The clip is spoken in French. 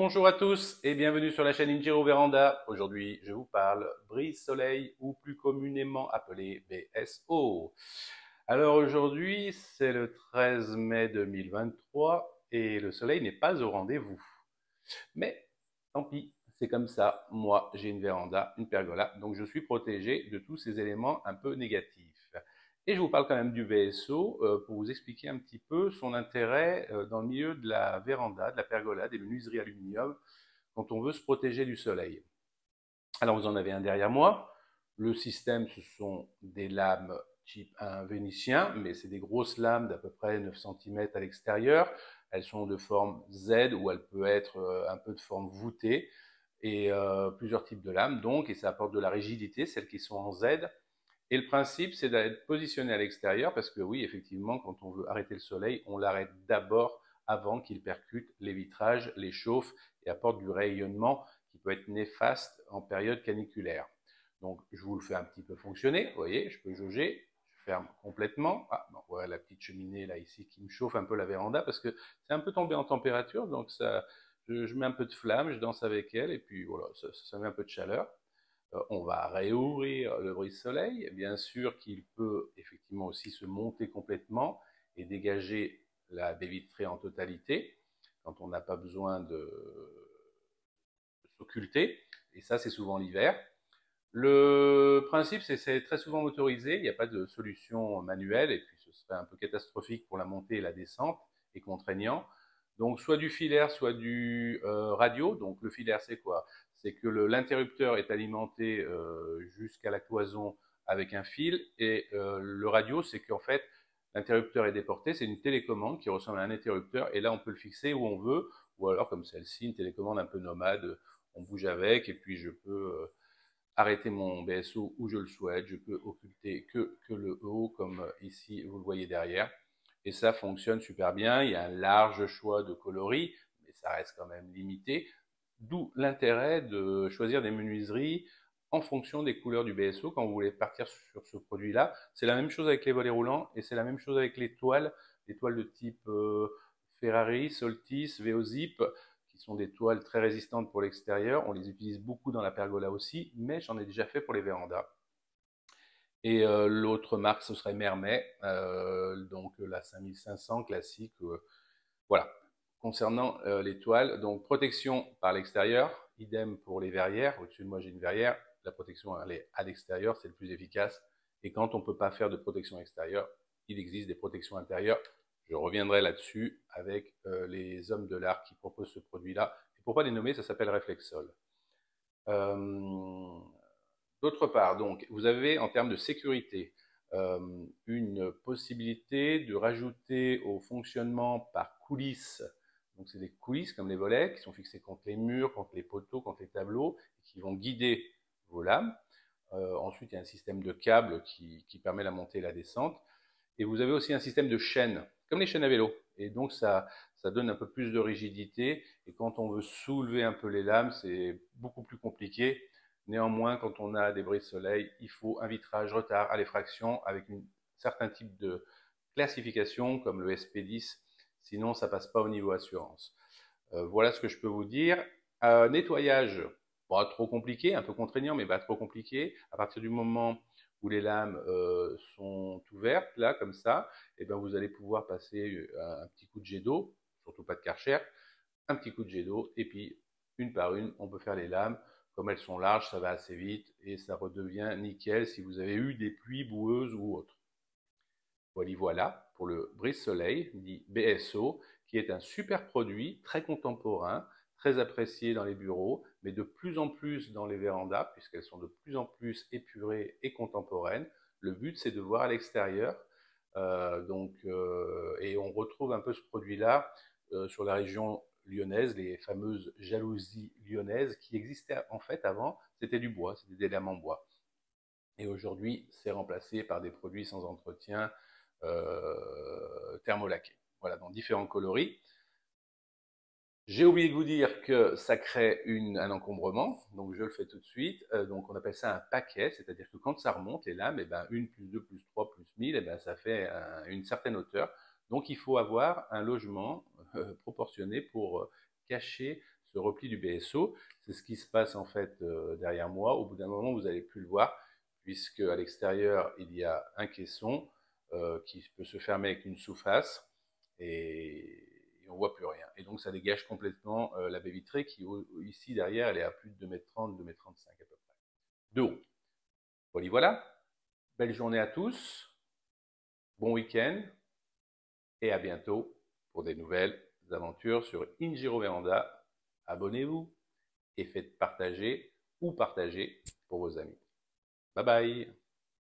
Bonjour à tous et bienvenue sur la chaîne Injiro Véranda. Aujourd'hui, je vous parle brise-soleil ou plus communément appelé BSO. Alors aujourd'hui, c'est le 13 mai 2023 et le soleil n'est pas au rendez-vous. Mais tant pis, c'est comme ça. Moi, j'ai une véranda, une pergola, donc je suis protégé de tous ces éléments un peu négatifs. Et je vous parle quand même du BSO pour vous expliquer un petit peu son intérêt dans le milieu de la véranda, de la pergola, des menuiseries aluminium, quand on veut se protéger du soleil. Alors vous en avez un derrière moi. Le système, ce sont des lames type un vénitien, mais c'est des grosses lames d'à peu près 9 cm à l'extérieur. Elles sont de forme Z ou elles peuvent être un peu de forme voûtée et plusieurs types de lames donc, et ça apporte de la rigidité, celles qui sont en Z. Et le principe, c'est d'être positionné à l'extérieur parce que oui, effectivement, quand on veut arrêter le soleil, on l'arrête d'abord avant qu'il percute les vitrages, les chauffe et apporte du rayonnement qui peut être néfaste en période caniculaire. Donc, je vous le fais un petit peu fonctionner. Vous voyez, je peux jauger. Je ferme complètement. Ah, bon, voilà la petite cheminée là ici qui me chauffe un peu la véranda parce que c'est un peu tombé en température. Donc, je mets un peu de flamme, je danse avec elle et puis voilà, ça met un peu de chaleur. On va réouvrir le brise-soleil. Bien sûr qu'il peut effectivement aussi se monter complètement et dégager la baie vitrée en totalité quand on n'a pas besoin de s'occulter. Et ça, c'est souvent l'hiver. Le principe, c'est très souvent motorisé. Il n'y a pas de solution manuelle et puis ce serait un peu catastrophique pour la montée et la descente et contraignant. Donc soit du filaire, soit du radio. Donc le filaire, c'est quoi? C'est que l'interrupteur est alimenté jusqu'à la cloison avec un fil et le radio, c'est qu'en fait l'interrupteur est déporté. C'est une télécommande qui ressemble à un interrupteur et là on peut le fixer où on veut ou alors comme celle-ci, une télécommande un peu nomade. On bouge avec et puis je peux arrêter mon BSO où je le souhaite. Je peux occulter que le haut comme ici vous le voyez derrière. Et ça fonctionne super bien. Il y a un large choix de coloris, mais ça reste quand même limité. D'où l'intérêt de choisir des menuiseries en fonction des couleurs du BSO quand vous voulez partir sur ce produit-là. C'est la même chose avec les volets roulants et c'est la même chose avec les toiles de type Ferrari, Soltis, Veozip, qui sont des toiles très résistantes pour l'extérieur. On les utilise beaucoup dans la pergola aussi, mais j'en ai déjà fait pour les vérandas. Et l'autre marque, ce serait Mermet, donc la 5500 classique. Voilà. Concernant les toiles, donc protection par l'extérieur, idem pour les verrières. Au-dessus de moi, j'ai une verrière. La protection, elle est à l'extérieur, c'est le plus efficace. Et quand on ne peut pas faire de protection extérieure, il existe des protections intérieures. Je reviendrai là-dessus avec les hommes de l'art qui proposent ce produit-là. Et pour ne pas les nommer, ça s'appelle Reflexol. Euh, D'autre part, donc, vous avez en termes de sécurité une possibilité de rajouter au fonctionnement par coulisses. Donc, c'est des coulisses comme les volets qui sont fixés contre les murs, contre les poteaux, contre les tableaux, qui vont guider vos lames. Ensuite, il y a un système de câbles qui permet la montée et la descente. Et vous avez aussi un système de chaînes, comme les chaînes à vélo. Et donc, ça donne un peu plus de rigidité. Et quand on veut soulever un peu les lames, c'est beaucoup plus compliqué. Néanmoins, quand on a des brise-soleil, il faut un vitrage retard à l'effraction avec un certain type de classification, comme le SP10. Sinon, ça passe pas au niveau assurance. Voilà ce que je peux vous dire. Nettoyage, pas trop compliqué, un peu contraignant, mais pas trop compliqué. À partir du moment où les lames sont ouvertes, là, comme ça, et ben vous allez pouvoir passer un petit coup de jet d'eau, surtout pas de Karcher, un petit coup de jet d'eau, et puis une par une, on peut faire les lames. Comme elles sont larges, ça va assez vite et ça redevient nickel si vous avez eu des pluies boueuses ou autres. Voilà pour le brise-soleil, dit BSO, qui est un super produit très contemporain, très apprécié dans les bureaux, mais de plus en plus dans les vérandas, puisqu'elles sont de plus en plus épurées et contemporaines. Le but, c'est de voir à l'extérieur. Et on retrouve un peu ce produit-là sur la région lyonnaise, les fameuses jalousies lyonnaises qui existaient en fait avant, c'était du bois, c'était des lames en bois. Et aujourd'hui, c'est remplacé par des produits sans entretien thermolaqués. Voilà, dans différents coloris. J'ai oublié de vous dire que ça crée un encombrement, donc je le fais tout de suite. Donc on appelle ça un paquet, c'est-à-dire que quand ça remonte, les lames, et ben 1 plus 2 plus 3 plus 1000, et ben ça fait une certaine hauteur. Donc il faut avoir un logement proportionné pour cacher ce repli du BSO. C'est ce qui se passe en fait derrière moi. Au bout d'un moment, vous n'allez plus le voir, puisque à l'extérieur, il y a un caisson qui peut se fermer avec une sous-face et on ne voit plus rien. Et donc ça dégage complètement la baie vitrée qui, ici derrière, elle est à plus de 2,30 m, 2,35 m à peu près, de haut. Voilà. Belle journée à tous, bon week-end et à bientôt pour des nouvelles aventures sur Ingiro Véranda. Abonnez-vous et faites partager ou partager pour vos amis. Bye bye.